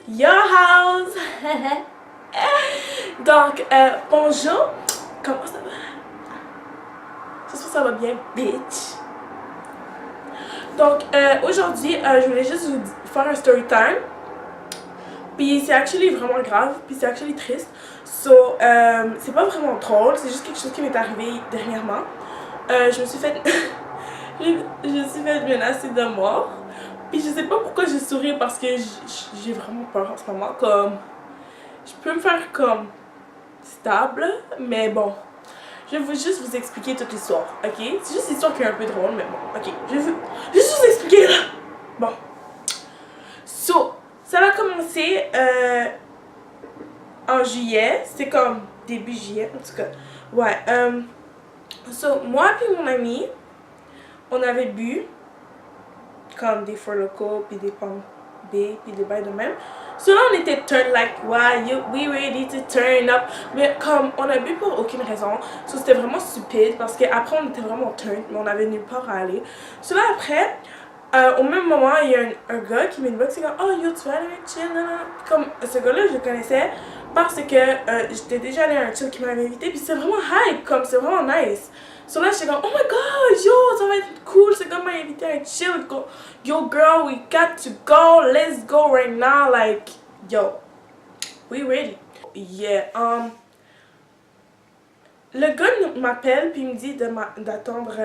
Your house! Donc, bonjour! Comment ça va? J'espère que ça va bien, bitch! Donc, aujourd'hui, je voulais juste vous faire un story time. Puis c'est actually vraiment grave, puis c'est actually triste. So, c'est pas vraiment drôle, c'est juste quelque chose qui m'est arrivé dernièrement. Je me suis fait... je me suis fait menacer de mort. Puis je sais pas pourquoi je souris parce que j'ai vraiment peur en ce moment. Comme, je peux me faire comme stable, mais bon. Je vais juste vous expliquer toute l'histoire, ok? C'est juste l'histoire qui est un peu drôle, mais bon, ok. Je vais juste vous expliquer là. Bon. So, ça va commencer en juillet. C'est comme début juillet, en tout cas. Ouais. So, moi et mon ami, on avait bu comme des Four Loko, puis des pommes B, puis des bails de même. So là, on était turn like, wow, we ready to turn up. Mais comme, on a bu pour aucune raison. So c'était vraiment stupide, parce qu'après, on était vraiment turn, mais on avait nulle part à aller. So là, après, au même moment, il y a un gars qui m'inboxe, c'est comme, oh yo, tu vas aller chill, non, non. Comme, ce gars-là, je le connaissais parce que j'étais déjà allée à un chill qui m'avait invité, puis c'est vraiment hype, comme, c'est vraiment nice. So là, j'étais comme, oh my god, yo, ça va être cool, ce gars m'a invité à un chill. Go, yo, girl, we got to go, let's go right now, like, yo, we ready. Yeah, le gars m'appelle, puis il me dit d'attendre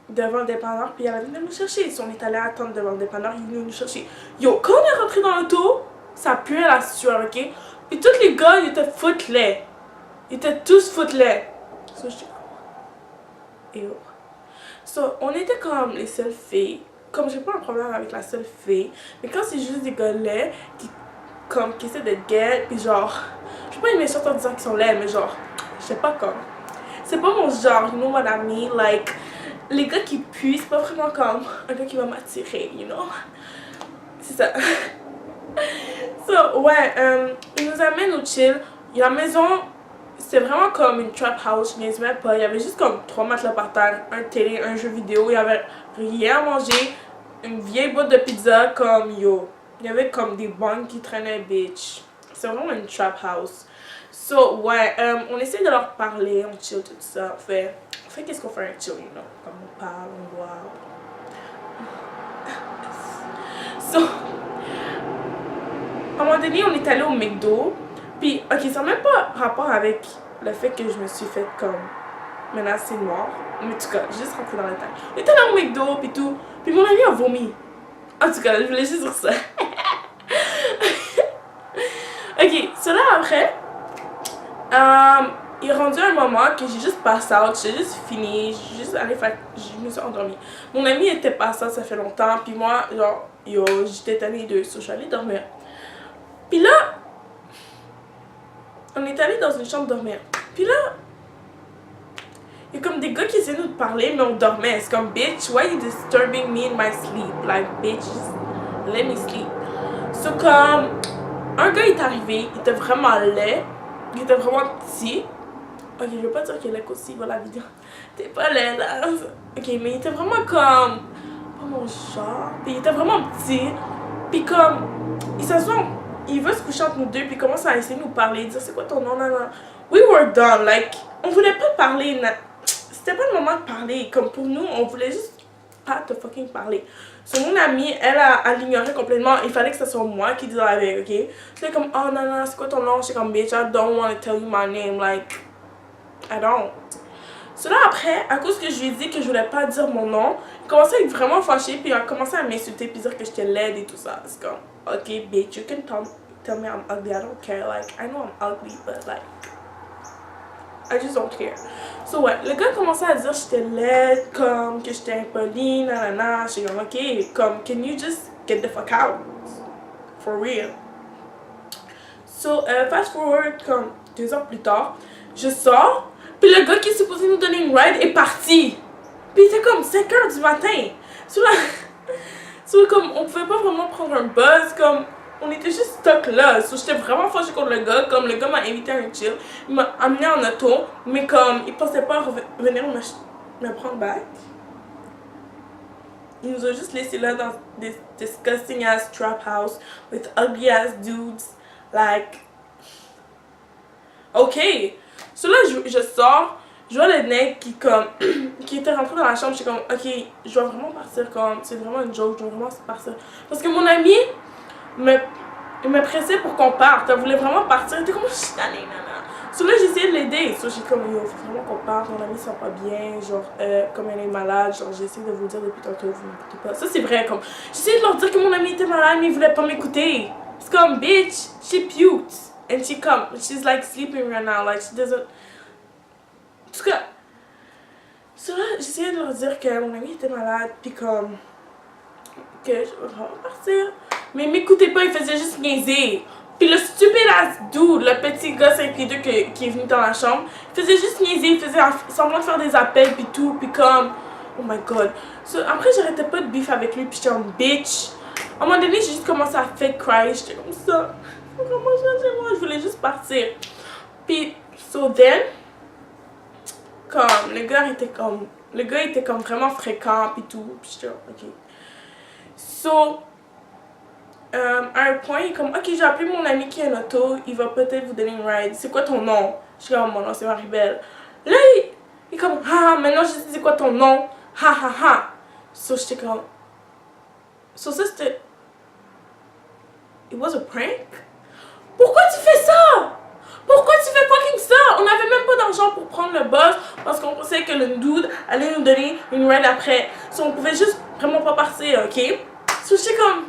devant le dépanneur, puis il allait venir nous chercher. Si on est allé attendre devant le dépanneur, il est venu nous chercher. Yo, quand on est rentré dans l'auto, ça puait la sueur, ok? Puis tous les gars, ils étaient footless. Ils étaient tous footless. So, ew. So, on était comme les seules filles. Comme j'ai pas un problème avec la seule fille, mais quand c'est juste des gars laids qui essaient de get, puis genre, je suis pas une méchante en disant qu'ils sont laids, mais genre, je sais pas comme. C'est pas mon genre, you know what I mean? Like, les gars qui puent, c'est pas vraiment comme un gars qui va m'attirer, you know? C'est ça. So, ouais, il nous amène au chill. La maison, c'est vraiment comme une trap house, je niaise même pas. Il y avait juste comme 3 matelas par terre, un télé, un jeu vidéo. Il y avait rien à manger. Une vieille boîte de pizza, comme yo. Il y avait comme des banques qui traînaient, bitch. C'est vraiment une trap house. So, ouais, on essaie de leur parler, on chill, tout ça. On fait qu'est-ce qu'on fait un chill, you know? Comme on parle, on boit. So, à un moment donné, on est allé au McDo. Puis, ok, ça n'a même pas rapport avec le fait que je me suis fait comme menacer de mort. Mais en tout cas, juste rentrer dans le détail. On est allé au McDo, puis tout. Puis mon ami a vomi. En tout cas, je voulais juste dire ça. Ok, cela après, il est rendu un moment que j'ai juste pass out, j'ai juste fini, j'ai juste allé faire, je me suis endormie. Mon ami était pass out, ça fait longtemps, puis moi, genre, yo, j'étais tannée de ça, je suis allée dormir. Puis là, on est allé dans une chambre dormir. Puis là, il y a comme des gars qui essaient de nous parler, mais on dormait. C'est comme, bitch, why you disturbing me in my sleep? Like, bitch, just let me sleep. So, comme, un gars est arrivé, il était vraiment laid, il était vraiment petit. Ok, je veux pas dire qu'il est laid aussi, voilà la vidéo. T'es pas laid là. Ok, mais il était vraiment comme, pas mon genre. Puis il était vraiment petit. Puis comme, il s'assoit, il veut se coucher entre nous deux, puis il commence à essayer de nous parler, dire c'est quoi ton nom, nan, nan. We were done, like, on voulait pas parler, c'était pas le moment de parler, comme pour nous, on voulait juste pas te fucking parler. So, mon amie, elle l'ignorait complètement, il fallait que ce soit moi qui disais avec, ok? J'étais comme, oh non, non, c'est quoi ton nom? J'étais comme, bitch, I don't want to tell you my name, like, I don't. So là, après, à cause que je lui ai dit que je voulais pas dire mon nom, il commençait à être vraiment fâché, puis il a commencé à m'insulter, puis dire que j'étais laide et tout ça. C'est comme, ok, bitch, you can tell me I'm ugly, I don't care, like, I know I'm ugly, but like, I just don't care. So ouais, le gars commençait à dire que j'étais laide, comme que j'étais impolie, nanana. J'étais comme, ok, comme, can you just get the fuck out? For real. So, fast forward, comme 2 heures plus tard, je sors, puis le gars qui est supposé nous donner une ride est parti. Puis il était comme 5 heures du matin. So là, so, comme, on pouvait pas vraiment prendre un buzz, comme, on était juste stuck là. So, j'étais vraiment fâchée contre le gars. Comme le gars m'a invité à un chill. Il m'a amené en auto. Mais comme il pensait pas venir me prendre back. ils nous ont juste laissés là dans this disgusting ass trap house with ugly ass dudes. Like, ok. So là, je sors, je vois le mec qui, comme, qui était rentré dans la chambre. Je suis comme, ok, je dois vraiment partir. Comme, c'est vraiment une joke, je dois vraiment partir. Parce que mon ami me pressait pour qu'on parte. Elle voulait vraiment partir. Elle était comme, je suis tannée, nana. So là, j'essayais de l'aider. So j'ai comme, yo, faut vraiment qu'on parte. Mon amie ne sent pas bien. Genre, comme elle est malade. Genre, j'essaie de vous le dire depuis tantôt, vous m'écoutez pas. Ça, c'est vrai. Comme, j'essayais de leur dire que mon amie était malade, mais ils voulaient pas m'écouter. C'est comme, bitch, she puked. And she's like sleeping right now. Like, she doesn't. En tout cas, so là, j'essayais de leur dire que mon amie était malade. Puis comme, que je vais vraiment partir. Mais ils m'écoutaient pas, ils faisaient juste niaiser. Puis le stupide ass dude, le petit gars 5 pieds 2 qui est venu dans la chambre, il faisait juste niaiser, il faisait semblant de faire des appels puis tout, puis comme, oh my god. So, après j'arrêtais pas de beef avec lui, puis j'étais en bitch. À un moment donné, j'ai juste commencé à fake cry, j'étais comme ça. Vraiment, je voulais juste partir. Puis, so then, comme, le gars était comme vraiment fréquent puis tout, puis j'étais ok. So, à un point, il est comme, ok, j'ai appelé mon ami qui a une auto, il va peut-être vous donner une ride. C'est quoi ton nom? Je suis comme, mon nom c'est Maribel. Là, il est comme, ah, maintenant je sais c'est quoi ton nom? Ha ha ha. So, j'étais comme, so ça c'était, it was a prank? Pourquoi tu fais ça? Pourquoi tu fais fucking ça? On n'avait même pas d'argent pour prendre le bus parce qu'on pensait que le dude allait nous donner une ride après. So, on pouvait juste vraiment pas partir, ok? So, j'étais comme,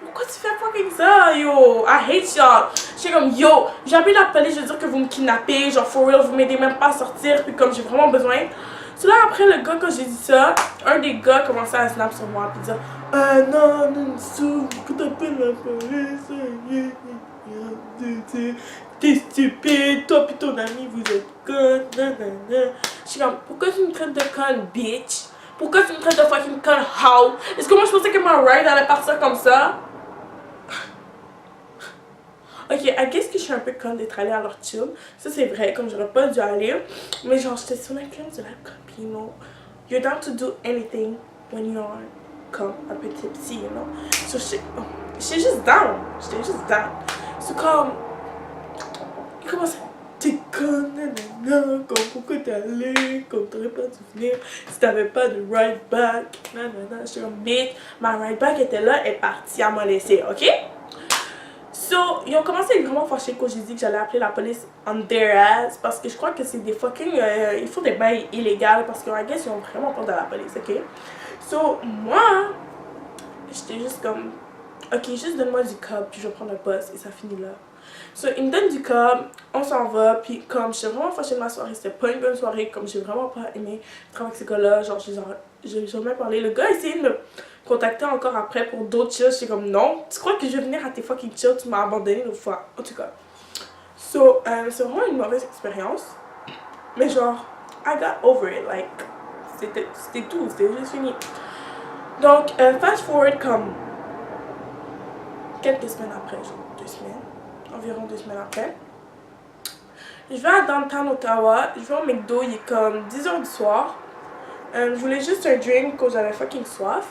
pourquoi tu fais fucking ça, yo? I hate y'all. J'étais comme, yo, j'ai appelé la police, je veux dire que vous me kidnappez, genre, for real, vous m'aidez même pas à sortir, puis comme j'ai vraiment besoin. So là, après, le gars, quand j'ai dit ça, un des gars commençait à snap sur moi, puis dire, non, non, faut t'appeler la police, t'es stupide, toi pis ton ami, vous êtes connes, nanana. J'étais comme, pourquoi tu me traites de conne, bitch? Pourquoi tu me traites de fucking conne, how? Est-ce que moi, je pensais que ma ride allait partir comme ça? Ok, I guess que je suis un peu conne d'être allée à leur chill. Ça, c'est vrai, comme j'aurais pas dû aller. Mais genre, j'étais sur l'influence de la copine, you know. You're down to do anything when you're comme un peu tipsy, you know. So, j'étais juste down. J'étais juste down. So, comme, il commence à, t'es conne, nanana, comme pourquoi t'es allée, comme t'aurais pas dû venir si t'avais pas de ride back, nanana. J'étais comme, bitch, ma ride back était là, elle est partie, elle m'a laissé, ok? So, ils ont commencé à être vraiment fâchés quand j'ai dit que j'allais appeler la police on their ass parce que je crois que c'est des fucking. Ils font des bails illégaux parce que, I guess, ils ont vraiment peur de la police, ok? So, moi, j'étais juste comme, ok, juste donne-moi du cob puis je vais prendre le bus et ça finit là. So, ils me donnent du cob, on s'en va, puis comme j'étais vraiment fâchée de ma soirée, c'était pas une bonne soirée, comme j'ai vraiment pas aimé travailler avec ces gars-là, genre, j'ai jamais parlé. Le gars a essayé de me contacter encore après pour d'autres chills, j'étais comme non, tu crois que je vais venir à tes fucking chills, tu m'as abandonné l'autre fois, en tout cas. So, c'est vraiment une mauvaise expérience, mais genre, I got over it, like, c'était tout, c'était juste fini. Donc, fast forward comme quelques semaines après, genre 2 semaines. Environ 2 semaines après. Je vais à Downtown Ottawa, je vais au McDo, il est comme 10h du soir. Je voulais juste un drink quand j'avais fucking soif.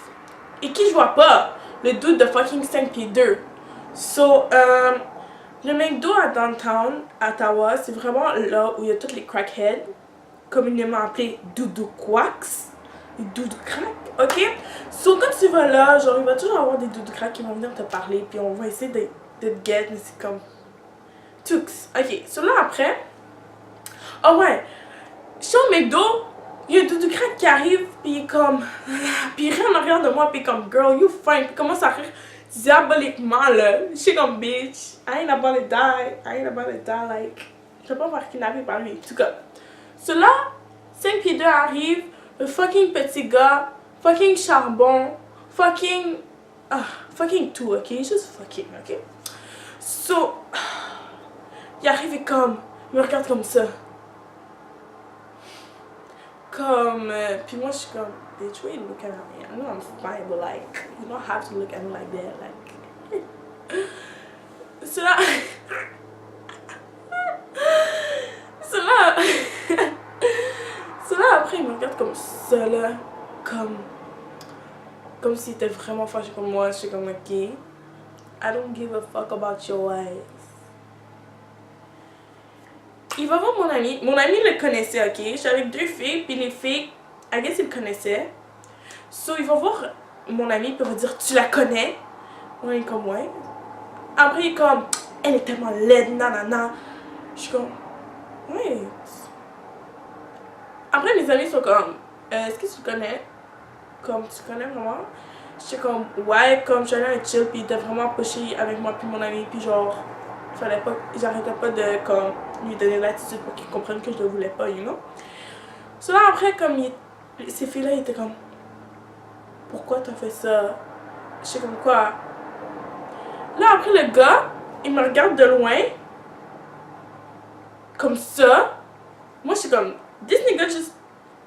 Et qui je vois pas? Le dude de fucking 5 pieds 2. So, le McDo à Downtown, Ottawa, c'est vraiment là où il y a tous les crackheads, communément appelés doudou quacks. Les doudou crack, ok? So, quand tu vas là, genre, il va toujours avoir des doudou crack qui vont venir te parler, puis on va essayer de te get, mais c'est comme Tux. Ok, so là après, oh ouais, je suis au McDo, il y a un doudou crack qui arrive, puis il est comme, puis il rit en arrière de moi, puis comme, girl, you fine, puis il commence à rire diaboliquement là. Je suis comme, bitch, I ain't about to die, like, je vais pas me faire kidnapper par lui, en tout cas. So là, 5 pieds 2 arrive, le fucking petit gars, fucking charbon, fucking tout, ok, juste fucking, ok. So, il arrive et comme, il me regarde comme ça. Comme, puis moi je suis comme, bitch, why you look at me? I know I'm fine, but like, you don't have to look at me like that, like. So là, so là après il me regarde comme ça là, comme, Comme s'il était vraiment fâché comme moi. Je suis comme, ok. I don't give a fuck about your ass. Il va voir mon ami. Mon ami le connaissait, ok? J'étais avec 2 filles, puis les filles, I guess, ils le connaissaient. So, il va voir mon ami, puis il va dire, tu la connais? On est comme, ouais. Après, il est comme, elle est tellement laide, nanana. Je suis comme, ouais. Après, mes amis sont comme, est-ce que tu le connais? Comme, tu connais vraiment? J'étais comme, ouais, comme j'allais un chill, puis il était vraiment pushy avec moi, puis mon ami, puis genre, j'arrêtais pas de, comme, lui donner l'attitude pour qu'il comprenne que je le voulais pas, you know? So là, après, comme, ces filles-là, ils étaient comme, pourquoi t'as fait ça? J'étais comme, quoi? Là, après, le gars, il me regarde de loin, comme ça. Moi, je suis comme, this nigga just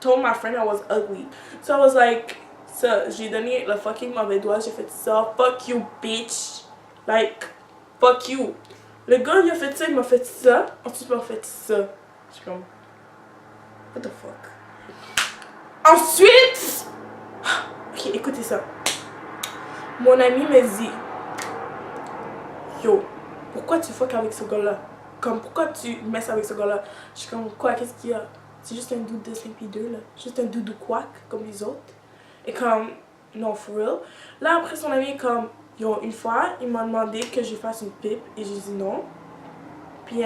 told my friend I was ugly. So I was like, ça, j'ai donné le fucking mauvais doigt, j'ai fait ça, fuck you, bitch. Like, fuck you. Le gars, il a fait ça, il m'a fait ça, ensuite il m'a fait ça. Je suis comme, what the fuck? Ensuite, ok, écoutez ça. Mon ami me dit, yo, pourquoi tu fuck avec ce gars-là? Comme, pourquoi tu messes avec ce gars-là? Je suis comme, quoi, qu'est-ce qu'il y a? C'est juste un dude de 5 pieds 2, là. Juste un doudou quack, comme les autres. Et comme, non, for real. Là, après, son ami est comme, yo, une fois, il m'a demandé que je fasse une pipe, et j'ai dit non. Puis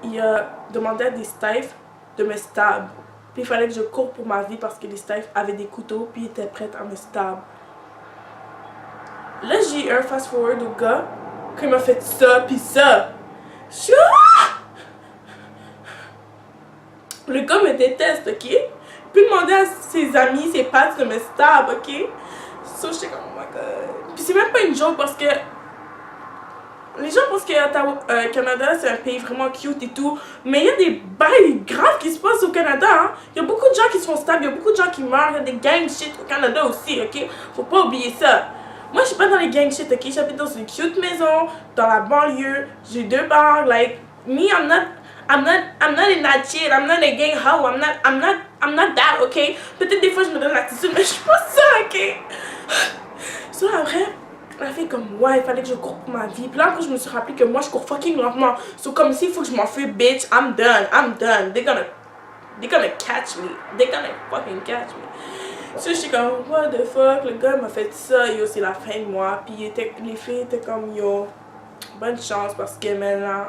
il a demandé à des staffs de me stab. Puis il fallait que je cours pour ma vie parce que les staffs avaient des couteaux, puis ils étaient prêts à me stab. Là, j'ai eu un fast-forward au gars, qu'il m'a fait ça, puis ça. Je suis, le gars me déteste, ok? Il peut demander à ses amis, ses potes de me stab, ok? So, j'étais comme, oh my god. Puis c'est même pas une joke parce que les gens pensent que Canada, c'est un pays vraiment cute et tout. Mais il y a des bails graves qui se passent au Canada, hein? Il y a beaucoup de gens qui se font stab, il y a beaucoup de gens qui meurent, il y a des gang shit au Canada aussi, ok? Faut pas oublier ça. Moi, je suis pas dans les gang shit, ok? J'habite dans une cute maison, dans la banlieue, j'ai 2 bars, like, me, I'm not in that shit, I'm not a gang hoe, I'm not that, ok? Peut-être des fois je me donne l'attitude, mais je suis pas ça, ok? So après, elle fait comme, ouais, il fallait que je cours pour ma vie. Puis là, après, je me suis rappelé que moi, je cours fucking lentement. So comme s'il faut que je m'enfuis, bitch, I'm done. They're gonna catch me. They're gonna fucking catch me. So je suis comme, what the fuck, le gars m'a fait ça, yo, c'est la fin de moi. Puis les filles étaient comme, yo, bonne chance parce que maintenant,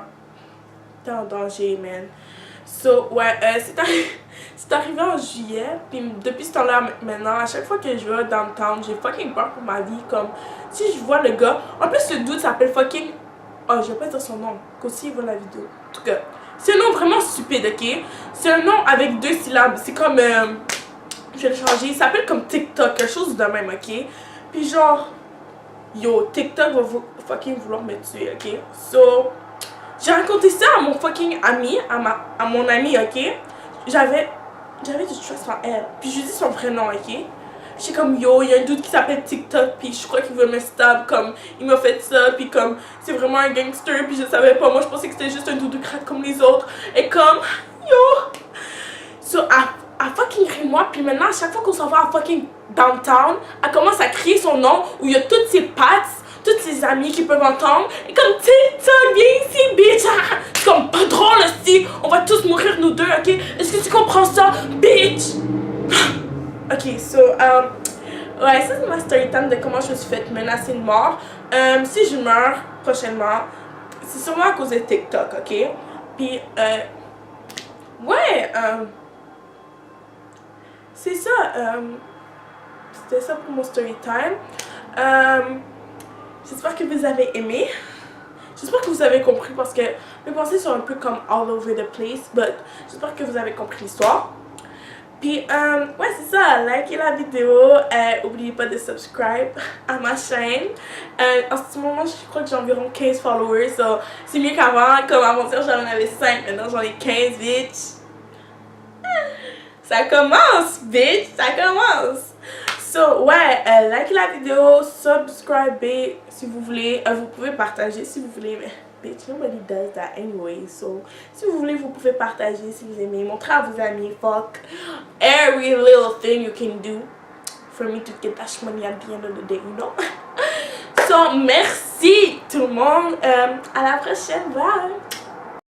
t'es en danger, man. So, ouais, c'est arrivé en juillet, puis depuis ce temps-là, maintenant, à chaque fois que je vais downtown, j'ai fucking peur pour ma vie, comme, si je vois le gars, en plus, ce dude s'appelle fucking, oh, je vais pas dire son nom, qu'aussi il voit la vidéo, en tout cas, c'est un nom vraiment stupide, ok, c'est un nom avec 2 syllabes, c'est comme, je vais le changer, il s'appelle comme TikTok, quelque chose de même, ok, puis genre, yo, TikTok va fucking vouloir me tuer, ok, so, j'ai raconté ça à mon fucking ami, à mon ami, ok? J'avais du trust en elle. Puis je lui dis son vrai nom, ok? J'étais comme, yo, il y a un dude qui s'appelle TikTok, puis je crois qu'il veut me stab, comme, il m'a fait ça, puis comme, c'est vraiment un gangster, puis je savais pas, moi je pensais que c'était juste un doudou crade comme les autres. Et comme, yo! So, elle fucking crie moi, puis maintenant, à chaque fois qu'on s'en va à fucking downtown, elle commence à crier son nom, où il y a toutes ses pattes, toutes ses amis qui peuvent entendre, et comme, TikTok, viens ici, bitch! C'est comme, pas drôle, aussi, on va tous mourir, nous 2, ok? Est-ce que tu comprends ça, bitch? Ok, so, ouais, ça c'est ma story time de comment je me suis fait menacer de mort. Si je meurs prochainement, c'est sûrement à cause de TikTok, ok? Puis, ouais, c'est ça, c'était ça pour mon story time. J'espère que vous avez aimé. J'espère que vous avez compris parce que mes pensées sont un peu comme all over the place, but j'espère que vous avez compris l'histoire. Puis, ouais, c'est ça, likez la vidéo, n'oubliez pas de subscribe à ma chaîne. En ce moment, je crois que j'ai environ 15 followers, so c'est mieux qu'avant. Comme avant-hier, j'en avais 5, maintenant j'en ai 15, bitch. Ça commence, bitch, ça commence. So, ouais, likez la vidéo, subscribez si vous voulez. Vous pouvez partager si vous voulez, mais bitch, nobody does that anyway. So, si vous voulez, vous pouvez partager si vous aimez. Montrer à vos amis, fuck every little thing you can do for me to get that money at the end of the day, you know. So, merci tout le monde. À la prochaine. Bye.